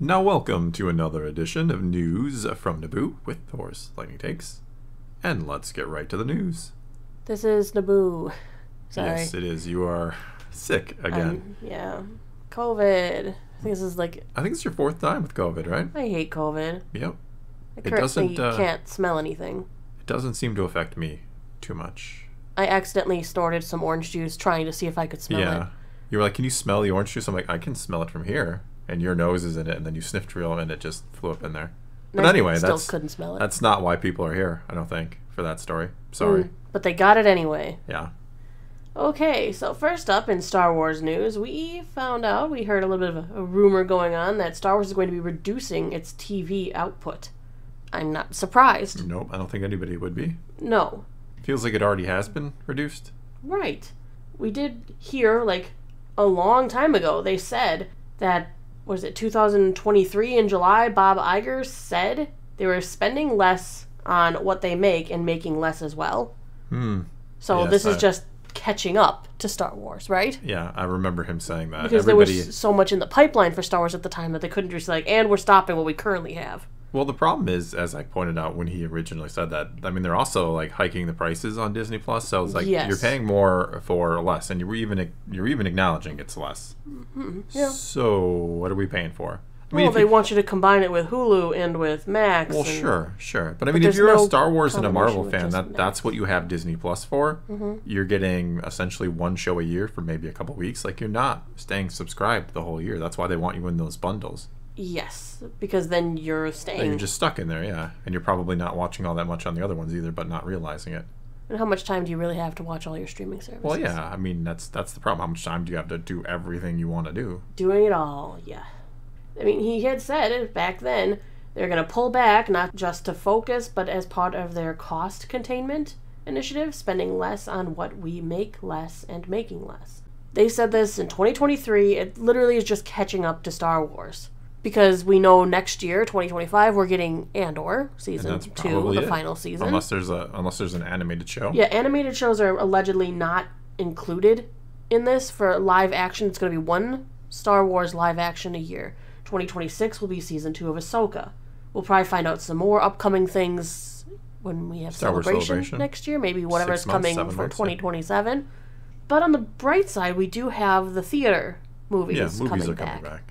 Now welcome to another edition of News from Naboo with Thor's Lightning Takes. And let's get right to the news. This is Naboo. Sorry. Yes, it is. You are sick again. Yeah. COVID. I think this is I think it's your fourth time with COVID, right? I hate COVID. Yep. I currently can't smell anything. It doesn't seem to affect me too much. I accidentally snorted some orange juice trying to see if I could smell it. Yeah. You were like, can you smell the orange juice? I'm like, I can smell it from here. And your nose is in it, and then you sniffed real, and it just flew up in there. But anyway, couldn't smell it. That's not why people are here, I don't think, for that story. Sorry. But they got it anyway. Yeah. Okay, so first up in Star Wars news, we heard a little bit of a rumor going on that Star Wars is going to be reducing its TV output. I'm not surprised. Nope, I don't think anybody would be. No. Feels like it already has been reduced. Right. We did hear, a long time ago, they said that, 2023 in July, Bob Iger said they were spending less on what they make and making less as well. So yes, this is just catching up to Star Wars, right? Yeah, I remember him saying that. Because there was so much in the pipeline for Star Wars at the time that they couldn't just and we're stopping what we currently have. Well, the problem is, as I pointed out when he originally said that, I mean, they're also hiking the prices on Disney Plus, so it's yes. You're paying more for less, and you're even acknowledging it's less. Mm-hmm. Yeah. So what are we paying for? I mean, well, they want you to combine it with Hulu and with Max. Well, sure. But I mean, if you're a Star Wars and a Marvel fan, that's what you have Disney Plus for. Mm-hmm. You're getting essentially one show a year for maybe a couple weeks. You're not staying subscribed the whole year. That's why they want you in those bundles. Yes, because then you're staying. And you're just stuck in there, yeah. And you're probably not watching all that much on the other ones either, but not realizing it. And how much time do you really have to watch all your streaming services? Well, yeah. I mean, that's the problem. How much time do you have to do everything you want to do? Doing it all, yeah. I mean, he had said back then they're going to pull back, not just to focus, but as part of their cost containment initiative, spending less on what we make less and making less. They said this in 2023. It literally is just catching up to Star Wars. Because we know next year, 2025, we're getting Andor season 2, the final season. Unless there's an animated show. Yeah, animated shows are allegedly not included in this. For live action, it's going to be one Star Wars live action a year. 2026 will be season 2 of Ahsoka. We'll probably find out some more upcoming things when we have celebration next year. Maybe whatever's coming for 2027. Yeah. But on the bright side, we do have the theater movies coming back.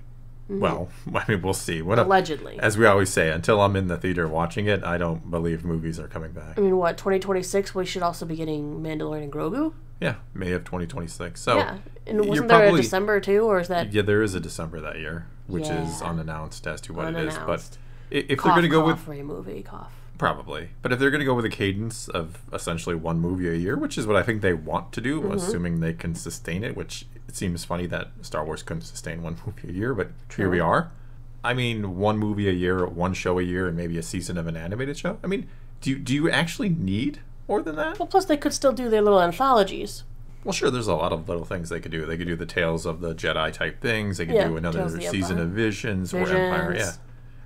Mm-hmm. Well, I mean, we'll see. Allegedly. As we always say, until I'm in the theater watching it, I don't believe movies are coming back. I mean, 2026, we should also be getting Mandalorian and Grogu? Yeah, May of 2026. So yeah, and wasn't there a December too, or is that... Yeah, there is a December that year, which is unannounced as to what it is. But if cough, they're going to go with... for a movie, cough. Probably. But if they're going to go with a cadence of essentially one movie a year, which is what I think they want to do, assuming they can sustain it, which it seems funny that Star Wars couldn't sustain one movie a year, but here we are. I mean, one movie a year, one show a year, and maybe a season of an animated show. I mean, do you actually need more than that? Well, plus they could still do their little anthologies. Well, sure, there's a lot of little things they could do. They could do the Tales of the Jedi type things. They could do another season of Visions or Empire. Yeah.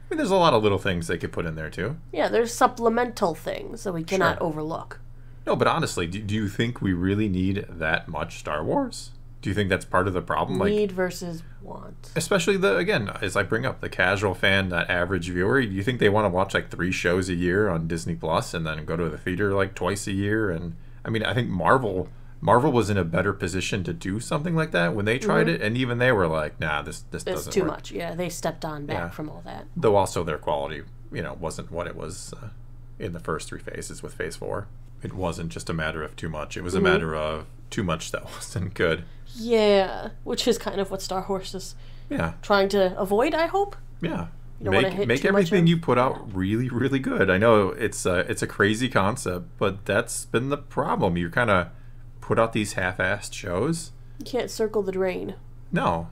I mean, there's a lot of little things they could put in there, too. Yeah, there's supplemental things that we cannot overlook. No, but honestly, do you think we really need that much Star Wars? Do you think that's part of the problem? Need versus want. Especially, again, as I bring up, the casual fan, that average viewer. Do you think they want to watch 3 shows a year on Disney Plus and then go to the theater twice a year? And I mean, I think Marvel was in a better position to do something like that when they tried it, and even they were like, nah, this doesn't work. It's too much. Yeah, they stepped on back from all that. Though also their quality, wasn't what it was in the first 3 phases with Phase 4. It wasn't just a matter of too much. It was a matter of too much that wasn't good. Yeah, which is kind of what Star Wars is trying to avoid, I hope. Yeah. Make everything you put out really, really good. I know it's a crazy concept, but that's been the problem. You kind of put out these half-assed shows. You can't circle the drain. No.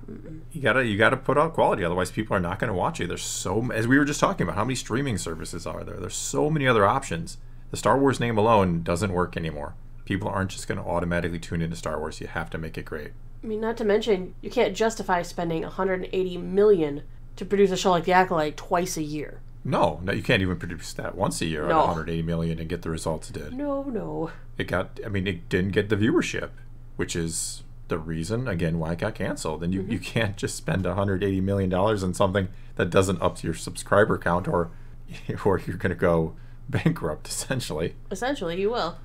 You gotta put out quality, otherwise people are not going to watch you. There's as we were just talking about, how many streaming services are there? There's so many other options. The Star Wars name alone doesn't work anymore. People aren't just going to automatically tune into Star Wars. You have to make it great. I mean, not to mention, you can't justify spending $180 million to produce a show like The Acolyte twice a year. No, you can't even produce that once a year at $180 million and get the results it did. No. It didn't get the viewership, which is the reason, again, why it got canceled. And you can't just spend $180 million on something that doesn't up your subscriber count, or you're going to go bankrupt, essentially. Essentially, you will.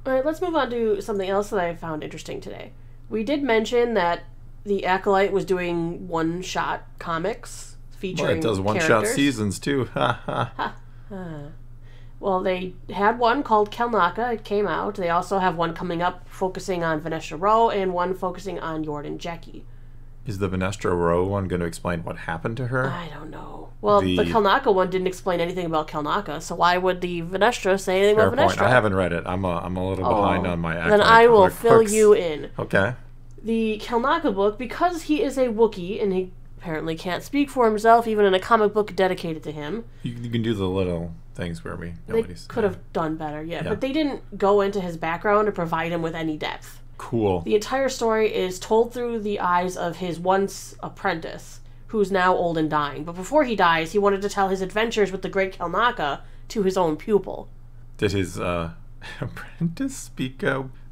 All right, let's move on to something else that I found interesting today. We did mention that the Acolyte was doing one-shot comics featuring Well, it does one-shot seasons, too. Ha, ha. Well, they had one called Kelnacca. It came out. They also have one coming up focusing on Vanessa Rowe and one focusing on Jordan Jackie. Is the Vanessa Rowe one going to explain what happened to her? I don't know. Well, the Kelnacca one didn't explain anything about Kelnacca, so why would the Vanessa say anything about Vanessa? I haven't read it. I'm a little behind on my Acolyte. Then I will fill you in. Okay. The Kelnacca book, because he is a Wookiee and he apparently can't speak for himself, even in a comic book dedicated to him. You can do the little things where they could have done better, yeah. But they didn't go into his background to provide him with any depth. Cool. The entire story is told through the eyes of his once apprentice, who's now old and dying. But before he dies, he wanted to tell his adventures with the great Kelnacca to his own pupil. Did his apprentice speak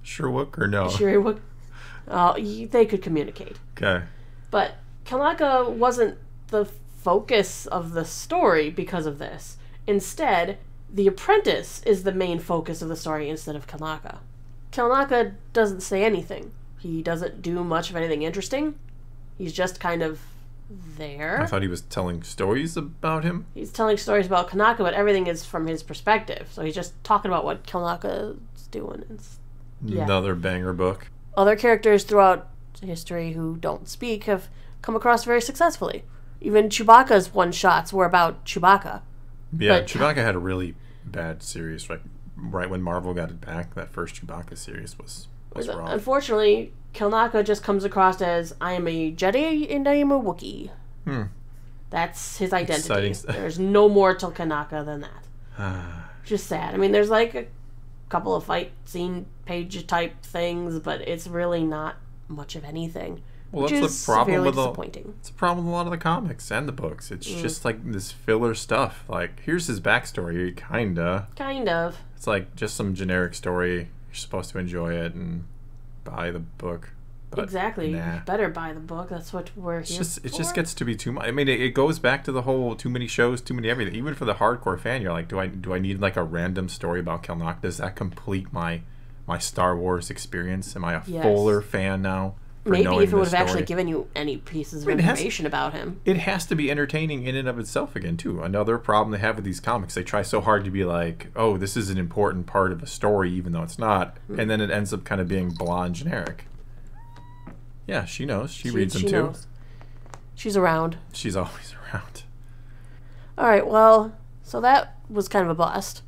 Sherwook or no? Sherwook? They could communicate. Okay. But Kelnacca wasn't the focus of the story because of this. Instead, the apprentice is the main focus of the story instead of Kelnacca. Kelnacca doesn't say anything. He doesn't do much of anything interesting. He's just kind of there. I thought he was telling stories about him. He's telling stories about Kelnacca, but everything is from his perspective. So he's just talking about what Kelnacca is doing. Another banger book. Other characters throughout history who don't speak have come across very successfully. Even Chewbacca's one-shots were about Chewbacca. Yeah, Chewbacca had a really bad series, right when Marvel got it back. That first Chewbacca series was rough. Unfortunately, Kelnacca just comes across as, I am a Jedi and I am a Wookiee. That's his identity. There's no more to Kelnacca than that. Just sad. I mean, there's like a couple of fight scene page type things, but it's really not much of anything. Well, which that's is the problem severely with disappointing. It's a problem with a lot of the comics and the books. It's just like this filler stuff. Like, here's his backstory, kinda. Kind of. It's like just some generic story. You're supposed to enjoy it and buy the book. But exactly. Nah. You better buy the book. That's what we're here for. It just gets to be too much. I mean, it goes back to the whole too many shows, too many everything. Even for the hardcore fan, you're like, do I need like a random story about Kelnacca? Does that complete my Star Wars experience? Am I a fuller fan now? Maybe if it would have actually given you any pieces of information about him. It has to be entertaining in and of itself again, too. Another problem they have with these comics, they try so hard to be like, oh, this is an important part of a story, even though it's not. And then it ends up kind of being blah and generic. Yeah, she knows. She reads them, too. Knows. She's around. She's always around. All right, well, so that was kind of a bust.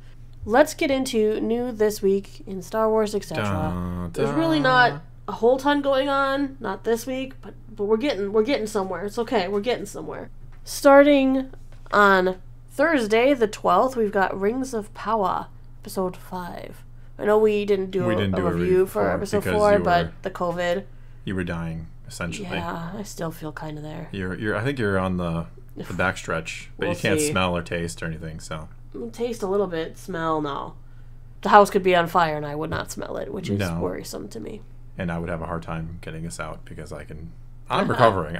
Let's get into new this week in Star Wars, etc. There's really not a whole ton going on, not this week, but we're getting somewhere. It's okay, we're getting somewhere. Starting on Thursday, the 12th, we've got Rings of Power, episode 5. I know we didn't do a review for episode 4, but the COVID. You were dying, essentially. Yeah, I still feel kind of there. I think you're on the backstretch, but you can't smell or taste or anything, so. Taste a little bit, smell, no. The house could be on fire and I would not smell it, which is worrisome to me. And I would have a hard time getting us out because I'm recovering.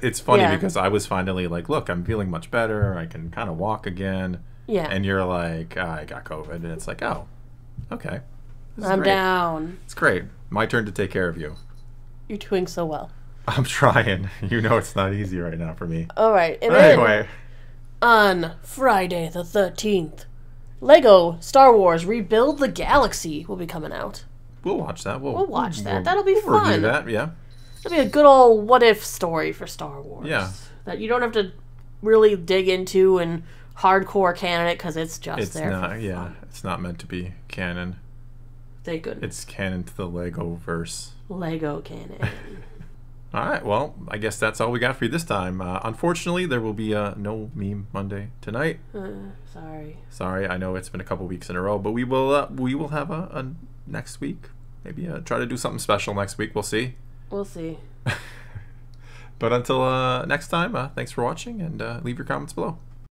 It's funny because I was finally like, look, I'm feeling much better. I can kind of walk again. Yeah. And you're like, I got COVID. And it's like, oh, okay. I'm down. It's great. My turn to take care of you. You're doing so well. I'm trying. You know it's not easy right now for me. All right. And anyway. On Friday the 13th, Lego Star Wars Rebuild the Galaxy will be coming out. We'll watch that. We'll watch that. That'll be fun. Review that, yeah. It'll be a good old what-if story for Star Wars. Yeah. That you don't have to really dig into and hardcore canon it because it's just it's there not, for fun. It's not meant to be canon. Thank goodness. It's canon to the Lego-verse. Lego canon. All right, well, I guess that's all we got for you this time. Unfortunately, there will be no Meme Monday tonight. Sorry, I know it's been a couple weeks in a row, but we will have a next week. Maybe try to do something special next week. We'll see. We'll see. But until next time, thanks for watching, and leave your comments below.